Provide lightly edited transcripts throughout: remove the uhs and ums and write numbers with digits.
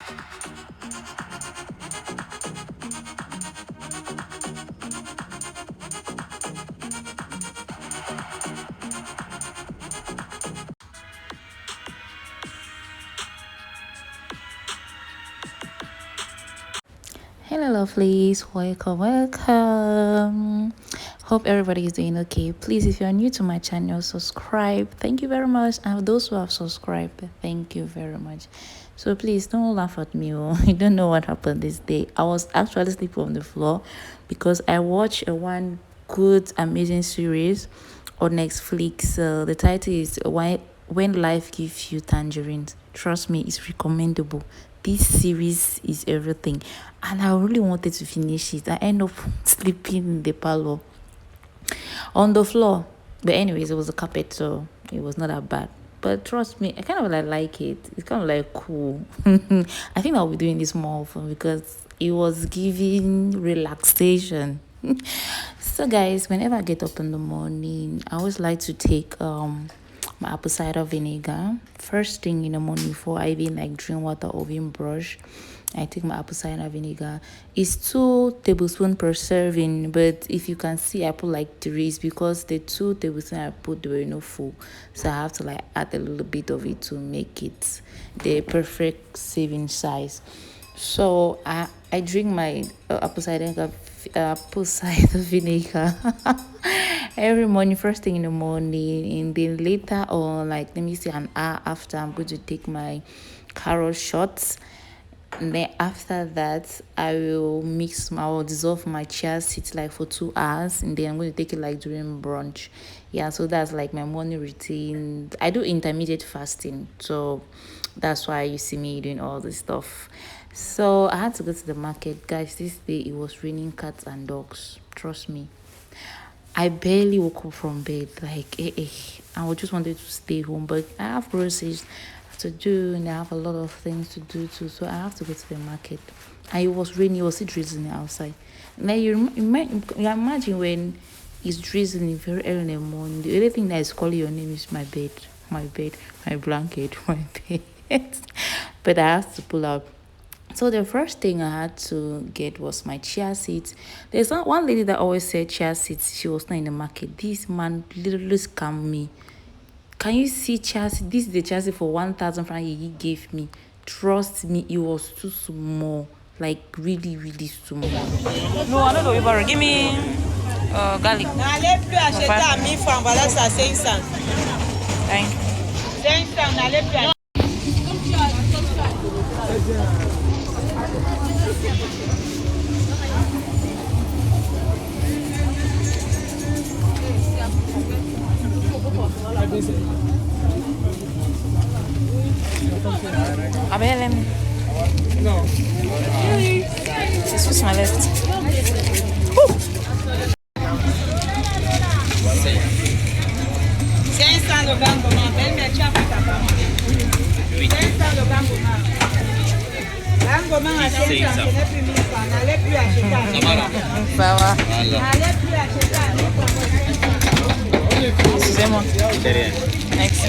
Hello lovelies, welcome. Hope everybody is doing okay. Please, if you're new to my channel, subscribe. Thank you very much. And those who have subscribed, thank you very much. So please don't laugh at me. You don't know what happened this day. I was actually sleeping on the floor because I watched a one good amazing series on Netflix. The title is Why When Life Gives You Tangerines. Trust me, it's recommendable. This series is everything, and I really wanted to finish it. I end up sleeping in the parlor on the floor, but anyways, it was a carpet, so it was not that bad. But trust me, I kind of like it. It's kind of like cool. I think I'll be doing this more often because it was giving relaxation. So guys, whenever I get up in the morning, I always like to take my apple cider vinegar first thing in the morning before I even like drink water or even brush. I take my apple cider vinegar. It's 2 tablespoons per serving, but if you can see, I put like 3 because the 2 tablespoons I put they were not full, so I have to like add a little bit of it to make it the perfect serving size. So I drink my apple cider vinegar every morning, first thing in the morning, and then later on, like let me say an hour after, I'm going to take my carrot shots. And then after that, I will dissolve my chia seeds like for 2 hours, and then I'm going to take it like during brunch. Yeah, so that's like my morning routine. I do intermediate fasting, so that's why you see me doing all this stuff. So I had to go to the market, guys. This day it was raining cats and dogs. Trust me. I barely woke up from bed. Like, I just wanted to stay home, but I have groceries to do, and I have a lot of things to do too. So I have to go to the market. And it was raining. It was still drizzling outside. Now you imagine when it's drizzling very early in the morning. The only thing that is calling your name is my bed, my blanket, my bed. But I have to pull out. So the first thing I had to get was my chia seeds. There's not one lady that always said chia seeds. She was not in the market. This man literally scammed me. Can you see chia seed? This is the chia seed for 1,000 francs he gave me. Trust me, it was too small. Like really, really small. No, I don't know. Ibarra. Give me garlic. N'allez plus acheter à 1000 francs, voilà ça 500. Thank you. 500, n'allez plus acheter. Abel, no. This was my left. 500 le gamboma, belle mais tu as pas ta femme. 500 le gamboma. Gamboma à 500, ce n'est plus 1000 francs. N'allez plus acheter à 1000 francs. Ça va. N'allez plus acheter à 1000 francs. Excusez-moi. Merci.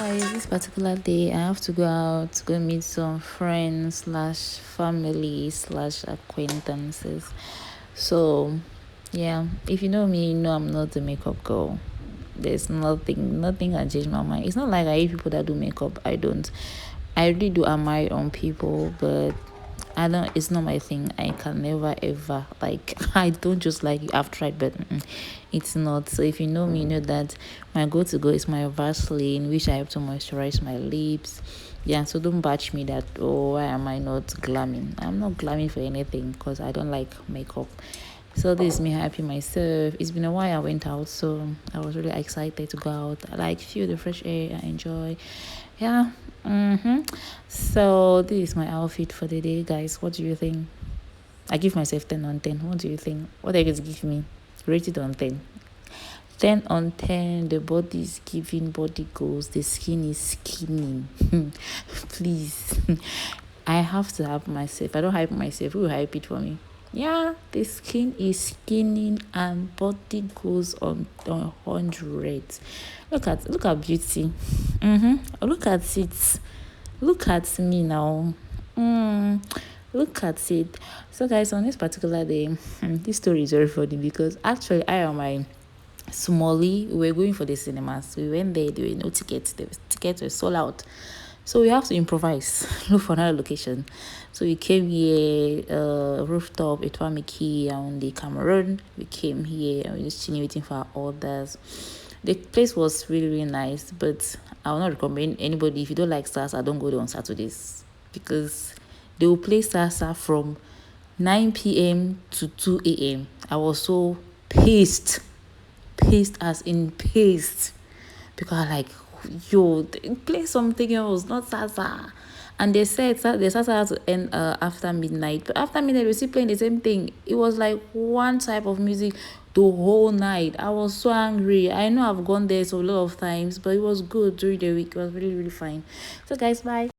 Guys, this particular day I have to go out to go meet some friends slash family slash acquaintances. So yeah, if you know me, you know I'm not the makeup girl. There's nothing can change my mind. It's not like I hate people that do makeup. I don't. I really do admire on people, but I don't. It's not my thing. I can never ever like. I don't just like you. I've tried, but it's not. So if you know me, you know that my go is my Vaseline, which I have to moisturize my lips. Yeah, so don't batch me that. Oh, why am I not glamming? I'm not glamming for anything because I don't like makeup. So this is me happy myself. It's been a while I went out, so I was really excited to go out. I like feel the fresh air. I enjoy. Yeah. So this is my outfit for the day, guys. What do you think? I give myself 10 on 10. What do you think? What are you going to give me? Rated on 10. 10 on 10. The body is giving body goals. The skin is skinning. Please. I have to hype myself. I don't hype myself. Who will hype it for me? Yeah, the skin is skinning and body goes on hundreds. Look at beauty. Look at it. Look at me now. Look at it. So guys, on this particular day, this story is very funny because actually I am my Smalley, we were going for the cinemas. We went there, there were no tickets. The tickets were sold out. So we have to improvise, look for another location. So we came here, rooftop, Etwamiki on the Cameroon. We came here and we just chilling waiting for our orders. The place was really, really nice, but I will not recommend anybody if you don't like salsa, don't go there on Saturdays because they will play salsa from 9 p.m. to 2 a.m. I was so pissed as in paste because I like yo play something else, not salsa. And they said the salsa had to end after midnight, but after midnight we still playing the same thing. It was like one type of music the whole night. I was so angry. I know I've gone there so a lot of times, but it was good during the week. It was really, really fine. So guys, bye.